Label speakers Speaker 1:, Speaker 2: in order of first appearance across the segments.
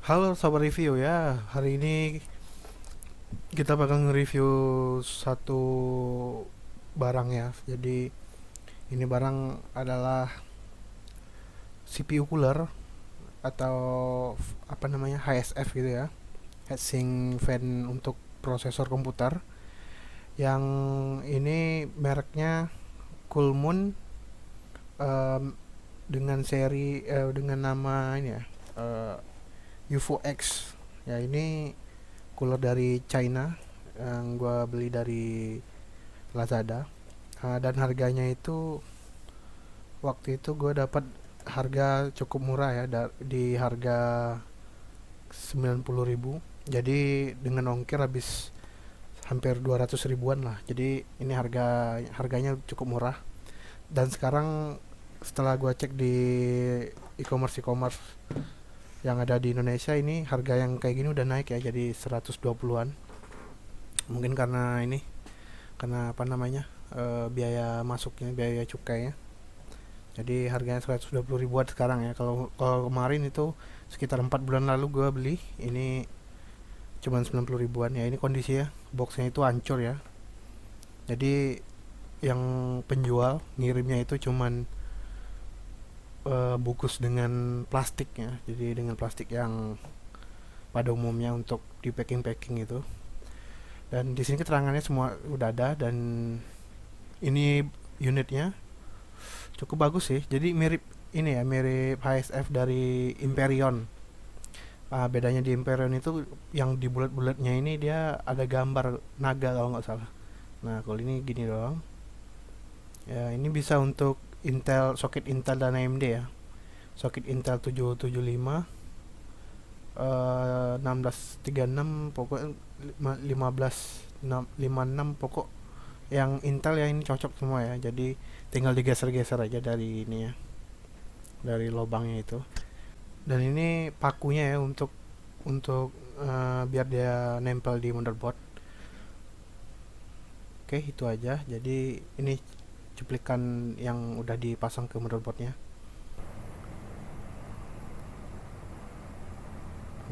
Speaker 1: Halo Sobat Review ya, hari ini kita bakal nge-review satu barang ya. Jadi ini barang adalah CPU cooler atau apa namanya HSF gitu ya, heatsink fan untuk prosesor komputer. Yang ini mereknya Coolmoon, em, dengan dengan nama ini ya, eh, UFO X. Ya ini cooler dari China yang gua beli dari Lazada. Dan harganya itu waktu itu gue dapat harga cukup murah ya, di harga 90.000. Jadi dengan ongkir habis hampir 200 ribuan lah. Jadi ini harganya cukup murah. Dan sekarang setelah gue cek di e-commerce yang ada di Indonesia, ini harga yang kayak gini udah naik ya, jadi 120-an. Mungkin karena apa namanya, biaya masuknya, biaya cukainya. Jadi harganya 120 ribuan sekarang ya. Kalau kemarin itu sekitar 4 bulan lalu gue beli, ini cuman 90 ribuan ya. Ini kondisinya boxnya itu hancur ya. Jadi yang penjual ngirimnya itu cuman bungkus dengan plastiknya. Jadi dengan plastik yang pada umumnya untuk di packing itu. Dan di sini keterangannya semua udah ada, dan ini unitnya cukup bagus sih. Jadi mirip HSF dari Imperion. Bedanya di Imperion itu yang di bulat-bulatnya ini dia ada gambar naga kalau nggak salah. Nah, kalau ini gini doang. Ya, ini bisa untuk soket Intel dan AMD ya. Soket Intel 775, 1636, pokoknya 1556, pokok yang Intel ya ini cocok semua ya. Jadi tinggal digeser-geser aja dari ini ya, dari lubangnya itu. Dan ini pakunya ya, untuk biar dia nempel di motherboard. Oke, itu aja. Jadi ini cuplikan yang udah dipasang ke motherboardnya.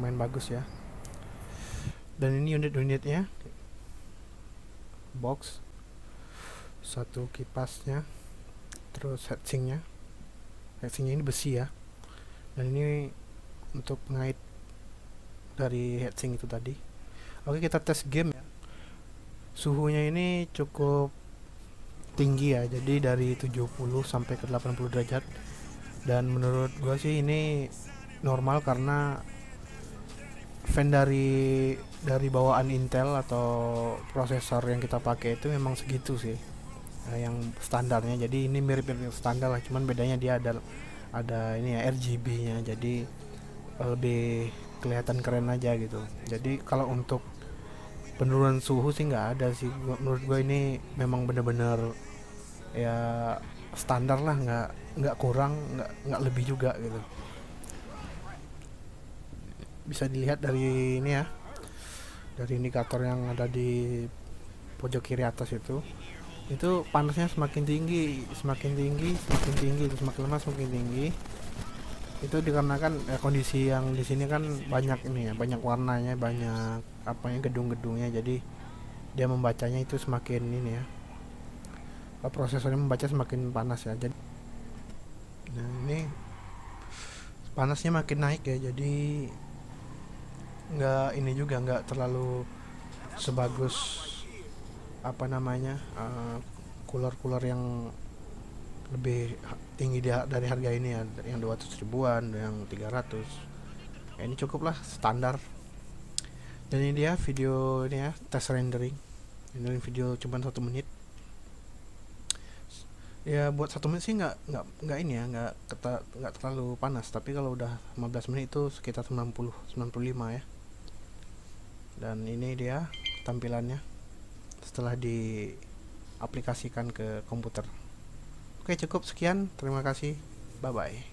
Speaker 1: Main bagus ya. Dan ini unit-unitnya, box, satu kipasnya, terus heatsinknya ini besi ya. Dan ini untuk pengait dari heatsink itu tadi. Oke, kita tes game ya. Suhunya ini cukup tinggi ya, jadi dari 70 sampai ke 80 derajat. Dan menurut gua sih ini normal, karena fan dari bawaan Intel atau prosesor yang kita pakai itu memang segitu sih, yang standarnya. Jadi ini mirip-mirip standar lah, cuman bedanya dia ada ini ya, RGB-nya. Jadi lebih kelihatan keren aja gitu. Jadi kalau untuk penurunan suhu sih nggak ada sih. Menurut gue ini memang bener-bener ya standar lah, nggak kurang, nggak lebih juga gitu. Bisa dilihat dari ini ya, dari indikator yang ada di pojok kiri atas itu panasnya semakin tinggi, semakin tinggi, semakin tinggi, semakin lama semakin tinggi. Itu dikarenakan kondisi yang di sini kan banyak ini ya, banyak warnanya, banyak apanya, gedung-gedungnya. Jadi dia membacanya itu semakin ini ya, prosesornya membaca semakin panas ya. Jadi nah ini panasnya makin naik ya. Jadi nggak ini juga, nggak terlalu sebagus apa namanya, cooler-cooler yang lebih tinggi dari harga ini ya, yang 200 ribuan, yang 300. Ya, ini cukup lah standar. Dan ini dia video ini ya, tes rendering. Ini video cuma 1 menit. Ya buat 1 menit sih nggak ini ya, nggak terlalu panas. Tapi kalau udah 15 menit itu sekitar 95 ya. Dan ini dia tampilannya setelah diaplikasikan ke komputer. Oke, cukup sekian. Terima kasih. Bye bye.